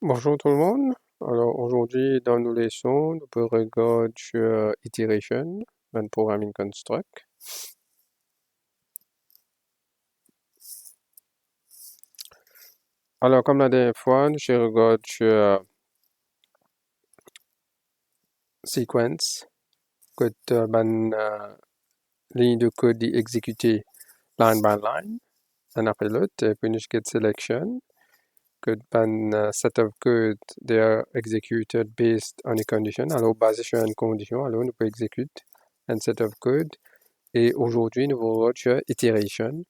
Bonjour tout le monde. Alors aujourd'hui dans nos leçons, nous pouvons regarder sur iteration and programming construct. Alors comme la dernière fois, je regarde sur sequence que ligne de code est exécutée line by line, and après l'autre, et puis nous get selection que set of code they are executed based on a condition. Alors basé sur une condition, alors nous pouvons exécuter un set of code. Et aujourd'hui, nous allons voir sur iteration.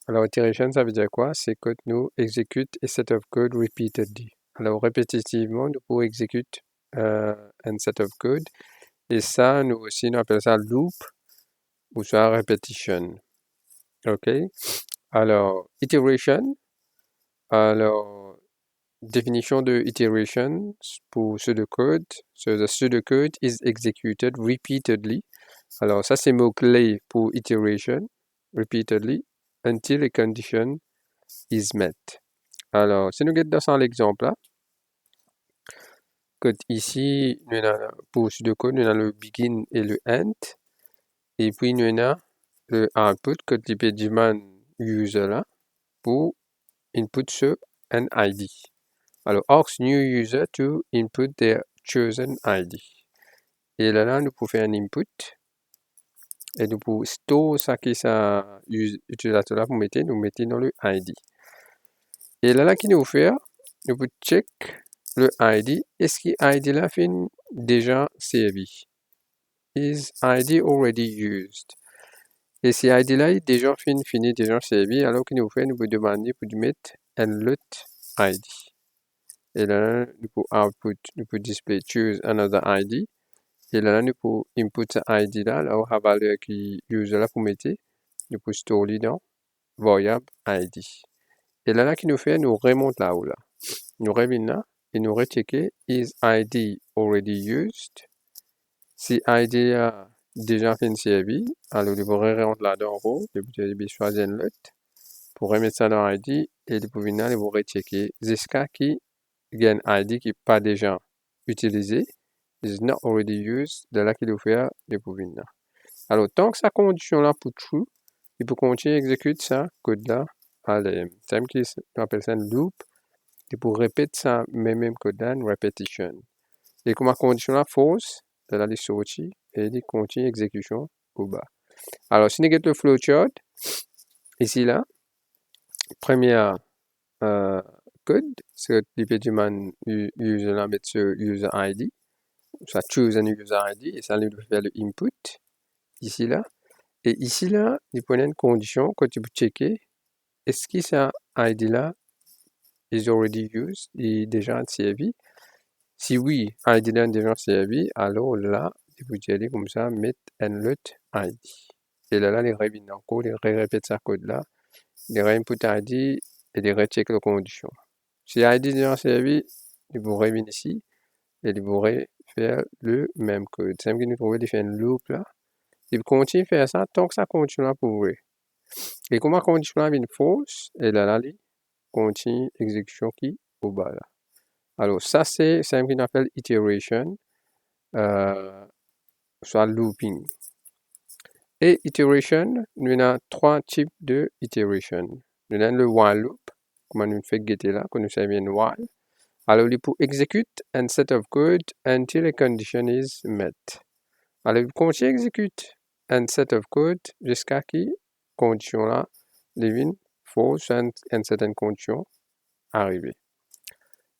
Alors, iteration, ça veut dire quoi? C'est que nous exécutons a set of code repeatedly. Alors, répétitivement, nous pouvons exécuter un set of code. Et ça, nous aussi, nous appelons ça loop ou soit repetition. OK? Alors, iteration. Alors, définition de iteration pour pseudocode. So, the pseudocode is executed repeatedly. Alors, ça, c'est mot-clé pour iteration, repeatedly, until a condition is met. Alors, si nous regardons dans l'exemple là, ici, nous avons, pour pseudocode, nous avons le begin et le end, et puis nous avons le output que type demand user là, pour input sur un ID. Alors, ask new user to input their chosen ID. Et là, nous pouvons faire un input, et nous pouvons store ça qui ça utilisateur là pour mettre, nous mettons dans le ID. Et là, qui nous fait, nous pouvons check le ID. Est-ce que ID là fait déjà servi? Is ID already used? Et si ID là est déjà fini déjà servi, alors qu'il nous fait, nous pouvons demander pour mettre un autre ID. Et là, nous pouvons output, nous pouvons display choose another ID. Et là, nous pouvons input ce ID là, alors la valeur qui user là pour mettre, nous pouvons store dans variable ID. Et là, qui nous fait, nous remonte là-haut là. Nous revenons là et nous rechecker is ID already used. Si ID a déjà fait servi, alors il faut rentrer là-dedans en haut, il faut choisir une lettre pour remettre ça dans ID et il faut venir et vous rechecker jusqu'à qui gagne ID qui n'est pas déjà utilisé, is not already used, de là qu'il faut faire, il faut venir. Alors tant que sa condition là pour true, il peut continuer à exécuter ça code là à l'AM. C'est qui appelle ça un loop. Et pour répéter ça, même code là, repetition. Et comme la condition là false, de la liste sortie, et il continue l'exécution au bas. Alors, si nous avons le flowchart, ici là, première code, c'est que le demand user là mettre sur user ID, soit choose un user ID, et ça lui fait le input, ici là. Et ici là, il prend une condition que tu peux checker, est-ce que ça ID là is already used, est déjà servi? Si oui, ID là déjà servi, alors là, il faut dire comme ça, mettre un autre ID. Et là, les reviennent encore, les répètent ça code là, les input ID et les recheck la condition. Si ID déjà servi, ils vont revenir ici et ils vont faire le même code. C'est même que nous trouvons de faire une loop là. Ils continuent à faire ça tant que ça continue à pour et comme la condition là vient false, et là, ils continuent exécution qui au bas là. Alors, ça, c'est ce qu'on appelle iteration, soit looping. Et iteration, nous avons trois types de iteration. Nous avons le while loop, comme nous fait guetter là, que nous savons while. Alors, il peut exécuter un set of code until a condition is met. Alors, il continue à exécuter un set of code jusqu'à qui condition là devient false and une certaine condition arrivée.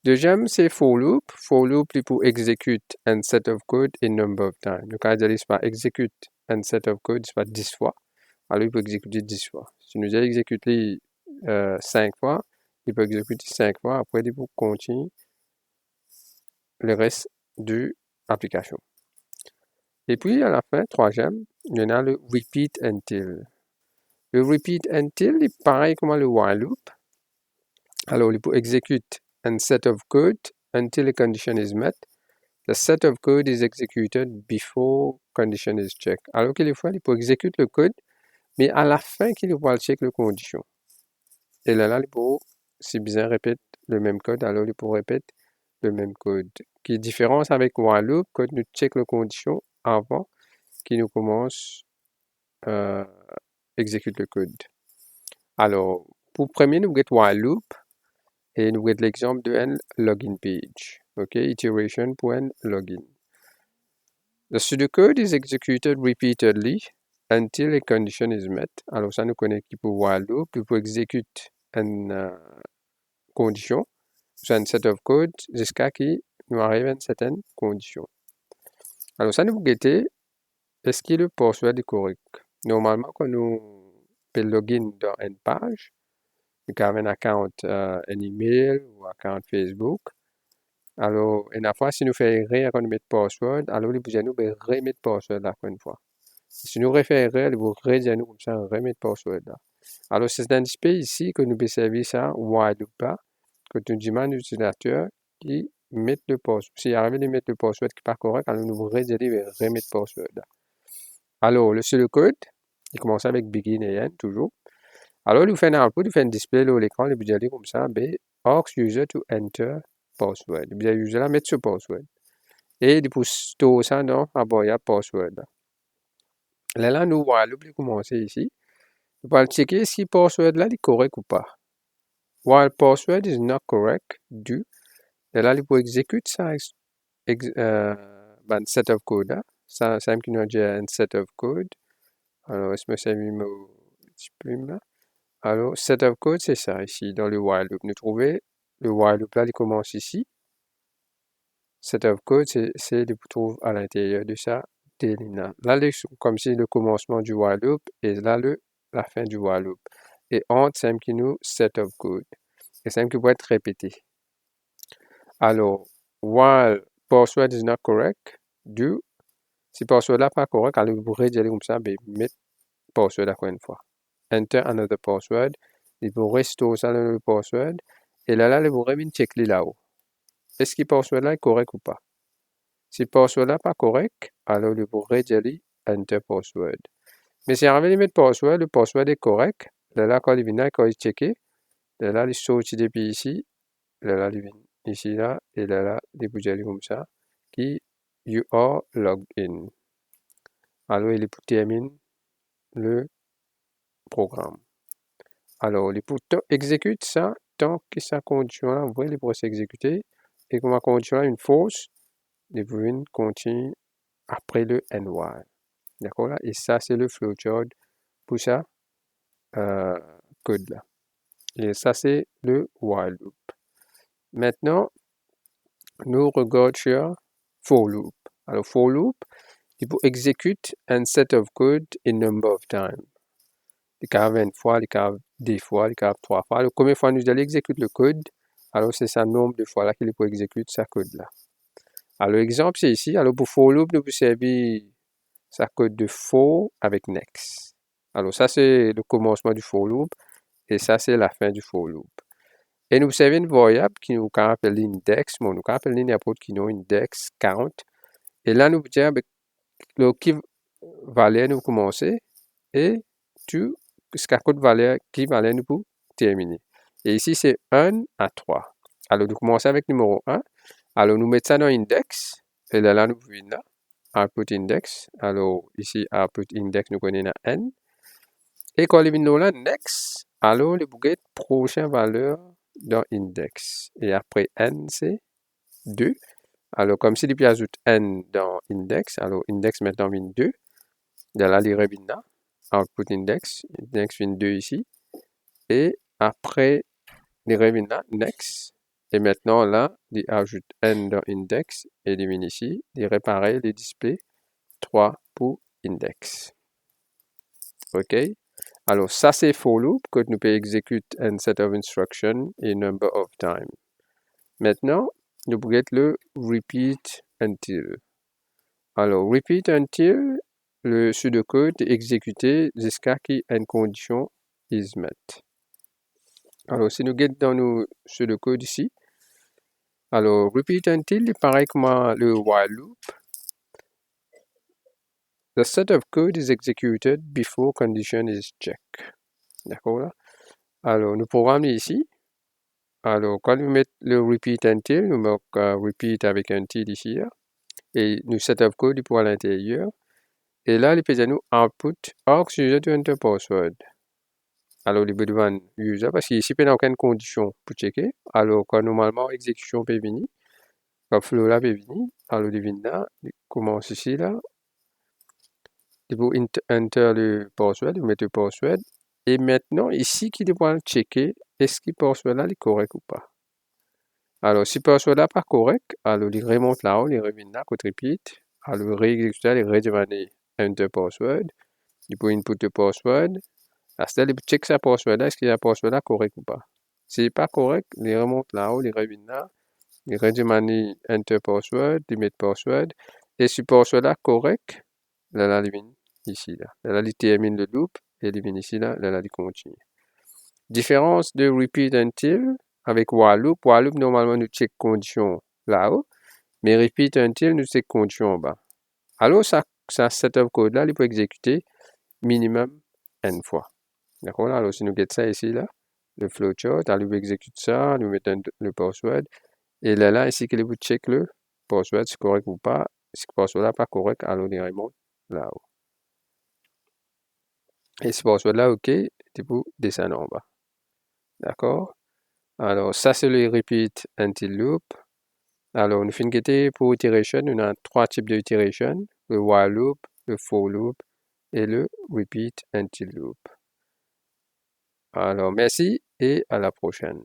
Deuxième, c'est for loop. For loop, il peut exécuter un set of code a number of times. Donc, quand il pas exécute un set of code, c'est pas 10 fois. Alors, il peut exécuter 10 fois. Si nous avons exécuté 5 fois, il peut exécuter 5 fois. Après, il peut continuer le reste de l'application. Et puis, à la fin, troisième, il y en a le repeat until. Le repeat until est pareil comme le while loop. Alors, il peut exécuter un set of code until a condition is met. The set of code is executed before condition is checked. Alors qu'il faut, il peut exécuter le code, mais à la fin qu'il va checker la condition. Et là, il peut, si bien répète le même code, alors il peut répéter le même code. Qui différence avec while loop, quand nous check la condition avant qu'il nous commence exécute le code. Alors, pour premier, nous get while loop et nous get l'exemple de un login page. OK, iteration.login. The pseudocode is executed repeatedly until a condition is met. Alors, ça nous connaît qui pour while loop, pour exécute une condition, c'est un set of code jusqu'à qui nous arrive à une certaine condition. Alors, ça nous guetter, est-ce que le password est correct? Normalement, quand nous fait login dans une page, nous avons un account, un email ou un account Facebook. Alors, une fois, si nous faisons erreur quand nous mettons password, alors il vous nous remettre password la une fois. Si nous refaisons erreur, il vous redire nous comme ça, remettre password là. Alors, c'est dans ce pays ici que nous pouvons servir ça, while ou pas, que nous demandons à l'utilisateur qui met le password. S'il arrive de mettre le password qui n'est pas correct, alors nous vous redire remettre password là. Alors, le pseudocode, il commence avec begin et end, toujours. Alors, il fait un output, il fait un display là, l'écran, il vous dit comme ça, asks user to enter password. Il vous dit user là, mettre ce password. Et il peut stocker ça dans un boîte password là. Là, nous voilà, il commence ici. Nous allons checker si le password là est correct ou pas. While password is not correct, do. Là, il peut exécuter ça, un set of code là. Ça, c'est qui nous dit un set of code. Alors, est-ce que c'est mon petit plume là? Alors, set of code, c'est ça ici, dans le while loop. Nous trouvons le while loop là, il commence ici. Set of code, c'est il trouve à l'intérieur de ça des lignes là. Là, comme si le commencement du while loop et là, la fin du while loop. Et entre, c'est qui nous set of code. Et c'est qui peut être répété. Alors, while password is not correct, do. Si password là pas correct, alors vous pourrez dire comme ça, mettre password encore une fois. Enter another password. Il vous restaurer ça dans le password. Et là, il vous remet une checklist là-haut. Est-ce que le password là est correct ou pas? Si le password là n'est pas correct, alors il vous redire enter password. Mais si on veut mettre password, le password est correct. Là, quand il vient, quand il checker, là, il saute depuis ici. Là, il vient ici, là. Et là, il vous dire comme ça. Qui you are logged in. Alors, il termine le programme. Alors, il peut exécuter ça tant que sa condition là, vous voyez, il peut s'exécuter. Et comme la condition est une fausse, il peut continuer après le end while. D'accord là? Et ça, c'est le flowchart pour ça code là. Et ça, c'est le while loop. Maintenant, nous regardons sur for loop. Alors, for loop, il peut exécuter un set of code in number of time. Il y a 20 fois, il y a 2 fois, il y a 3 fois. Alors, combien de fois nous allons exécuter le code? Alors, c'est ça nombre de fois là qu'il peut exécuter ce code là. Alors, l'exemple, c'est ici. Alors, pour for loop, nous pouvons servir ça code de for avec next. Alors, ça, c'est le commencement du for loop. Et ça, c'est la fin du for loop. Et nous avons une variable qui nous appelle l'index. Bon, nous appelle l'index qui nous index count. Et là, nous disons le qui valeur nous commencer et tout ce code valeur qui valeur nous pour terminer. Et ici, c'est 1 à 3. Alors, nous commençons avec numéro 1. Alors, nous mettons ça dans index. Et là, nous venons là. Output index. Alors, ici, output index, nous connaissons n. Et quand il vient là, next. Alors, le bouquet prochaine valeur dans index. Et après n, c'est 2. Alors, comme si il ajoute n dans index, alors index maintenant vient 2. De là, il revient là. Output index. Index vient 2 ici. Et après, il revient là, next. Et maintenant, là, il ajoute n dans index. Et il vient ici. Il répare les displays 3 pour index. OK? Alors, ça, c'est for loop que nous pouvons exécuter un set of instructions et number of time. Maintenant, nous pouvons le repeat until. Alors, repeat until, le pseudocode est exécuté jusqu'à ce qu'une condition is met. Alors, si nous regardons dans nos pseudocode ici, alors, repeat until est pareil comme le while loop. The set of code is executed before condition is checked. D'accord là? Alors, nous programmons ici. Alors, quand nous mettons le repeat until, nous mettons repeat avec un til ici, là, et nous setup code pour à l'intérieur. Et là, il peut dire nous output ask user to enter password. Alors, il peut demander user parce qu'ici, il n'y a aucune condition pour checker. Alors, quand normalement, exécution peut venir, quand flow là peut venir, alors il vient là, il commence ici, là, il faut enter le password, il met le password. Et maintenant, ici, il doit checker est-ce que le password là est correct ou pas. Alors, si le password là n'est pas correct, alors il remonte là-haut, il revient là, il repeat, alors il réexécute, il redemande enter password, il peut input le password. À ce stade, il check sa password là, est-ce que la password là correct ou pas. Si n'est pas correct, il remonte là-haut, il revient là, il redemande enter password, il met password. Et si le password là correct, là, il vient ici, là. Là, il termine le loop, et il vient ici, là, il continue. Différence de repeat until avec while loop. While loop, normalement, nous check condition là-haut, mais repeat until, nous check condition en bas. Alors, ça setup code là, il peut exécuter minimum n fois. D'accord? Alors, si nous get ça ici, là, le flowchart, alors, il exécute ça, nous mettons le password, et là, ici, qu'il peut check le password, c'est correct ou pas. Si le password là pas correct, alors, il remonte là-haut. Et si le password là, OK, tu peux descendre en bas. D'accord? Alors, ça, c'est le repeat until loop. Alors, nous finissons pour iteration. On a 3 types d'iteration. Le while loop, le for loop et le repeat until loop. Alors, merci et à la prochaine.